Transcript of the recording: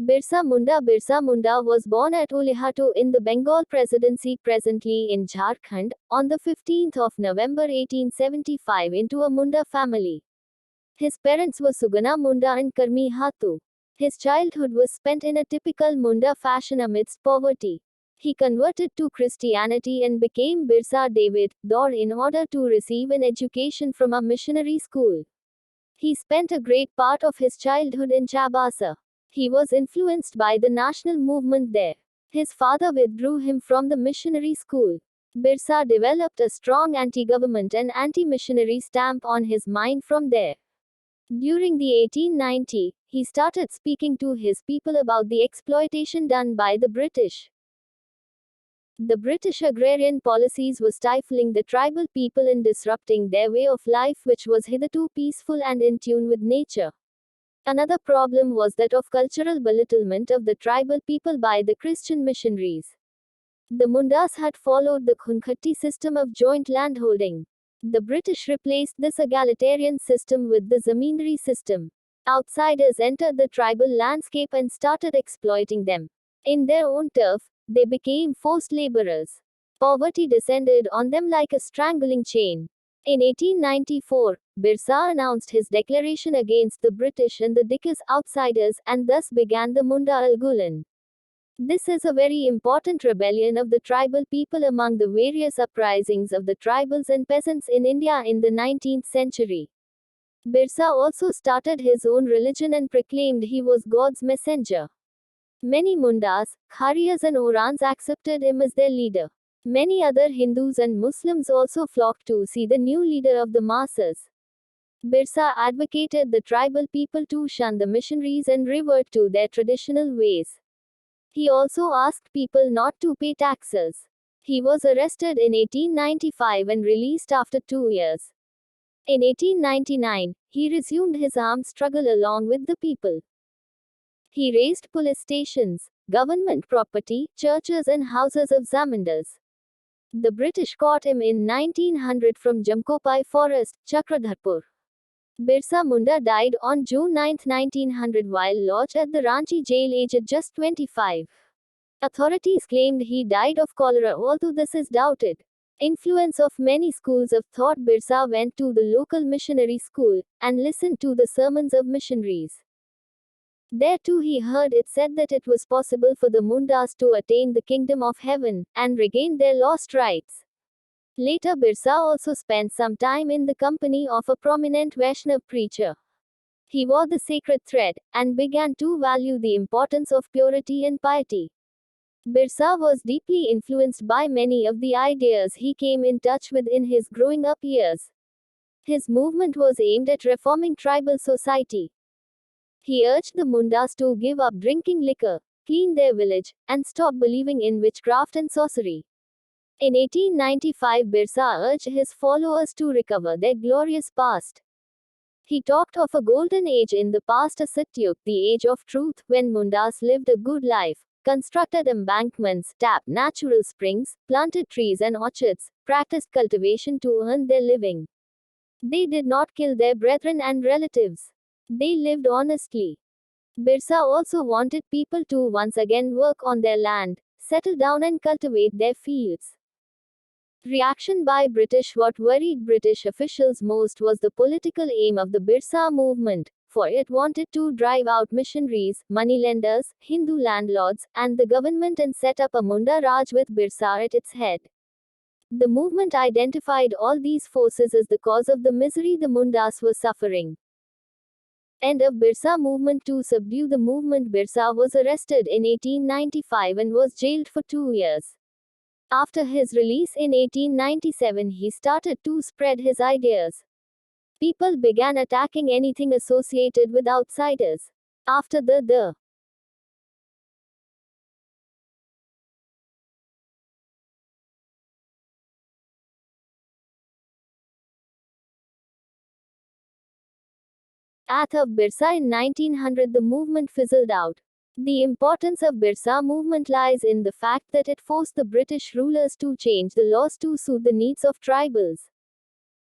Birsa Munda was born at Ulihato in the Bengal Presidency presently in Jharkhand, on the 15th of November 1875 into a Munda family. His parents were Sugana Munda and Karmi Hatu. His childhood was spent in a typical Munda fashion amidst poverty. He converted to Christianity and became Birsa David Daur in order to receive an education from a missionary school. He spent a great part of his childhood in Chabasa. He was influenced by the national movement there. His father withdrew him from the missionary school. Birsa developed a strong anti-government and anti-missionary stamp on his mind from there. During the 1890, he started speaking to his people about the exploitation done by the British. The British agrarian policies were stifling the tribal people and disrupting their way of life, which was hitherto peaceful and in tune with nature. Another problem was that of cultural belittlement of the tribal people by the Christian missionaries. The Mundas had followed the Khunkhatti system of joint landholding. The British replaced this egalitarian system with the zamindari system. Outsiders entered the tribal landscape and started exploiting them. In their own turf, they became forced laborers. Poverty descended on them like a strangling chain. In 1894, Birsa announced his declaration against the British and the Dikis outsiders, and thus began the Munda Algulan. This is a very important rebellion of the tribal people among the various uprisings of the tribals and peasants in India in the 19th century. Birsa also started his own religion and proclaimed he was God's messenger. Many Mundas, Khariyas and Orans accepted him as their leader. Many other Hindus and Muslims also flocked to see the new leader of the masses. Birsa advocated the tribal people to shun the missionaries and revert to their traditional ways. He also asked people not to pay taxes. He was arrested in 1895 and released after 2 years. In 1899, he resumed his armed struggle along with the people. He razed police stations, government property, churches and houses of zamindars. The British caught him in 1900 from Jamkopai Forest, Chakradharpur. Birsa Munda died on June 9, 1900 while lodged at the Ranchi jail aged just 25. Authorities claimed he died of cholera, although this is doubted. Influence of many schools of thought. Birsa went to the local missionary school and listened to the sermons of missionaries. There too he heard it said that it was possible for the Mundas to attain the kingdom of heaven and regain their lost rights. Later Birsa also spent some time in the company of a prominent Vaishnav preacher. He wore the sacred thread and began to value the importance of purity and piety. Birsa was deeply influenced by many of the ideas he came in touch with in his growing up years. His movement was aimed at reforming tribal society. He urged the Mundas to give up drinking liquor, clean their village, and stop believing in witchcraft and sorcery. In 1895, Birsa urged his followers to recover their glorious past. He talked of a golden age in the past, a Satyug, the age of truth, when Mundas lived a good life, constructed embankments, tapped natural springs, planted trees and orchards, practiced cultivation to earn their living. They did not kill their brethren and relatives. They lived honestly. Birsa also wanted people to once again work on their land, settle down and cultivate their fields. Reaction by British. What worried British officials most was the political aim of the Birsa movement, for it wanted to drive out missionaries, moneylenders, Hindu landlords, and the government and set up a Munda Raj with Birsa at its head. The movement identified all these forces as the cause of the misery the Mundas were suffering. End of Birsa movement. To subdue the movement, Birsa was arrested in 1895 and was jailed for 2 years. After his release in 1897, he started to spread his ideas. People began attacking anything associated with outsiders. After the death of Birsa in 1900, the movement fizzled out. The importance of Birsa movement lies in the fact that it forced the British rulers to change the laws to suit the needs of tribals.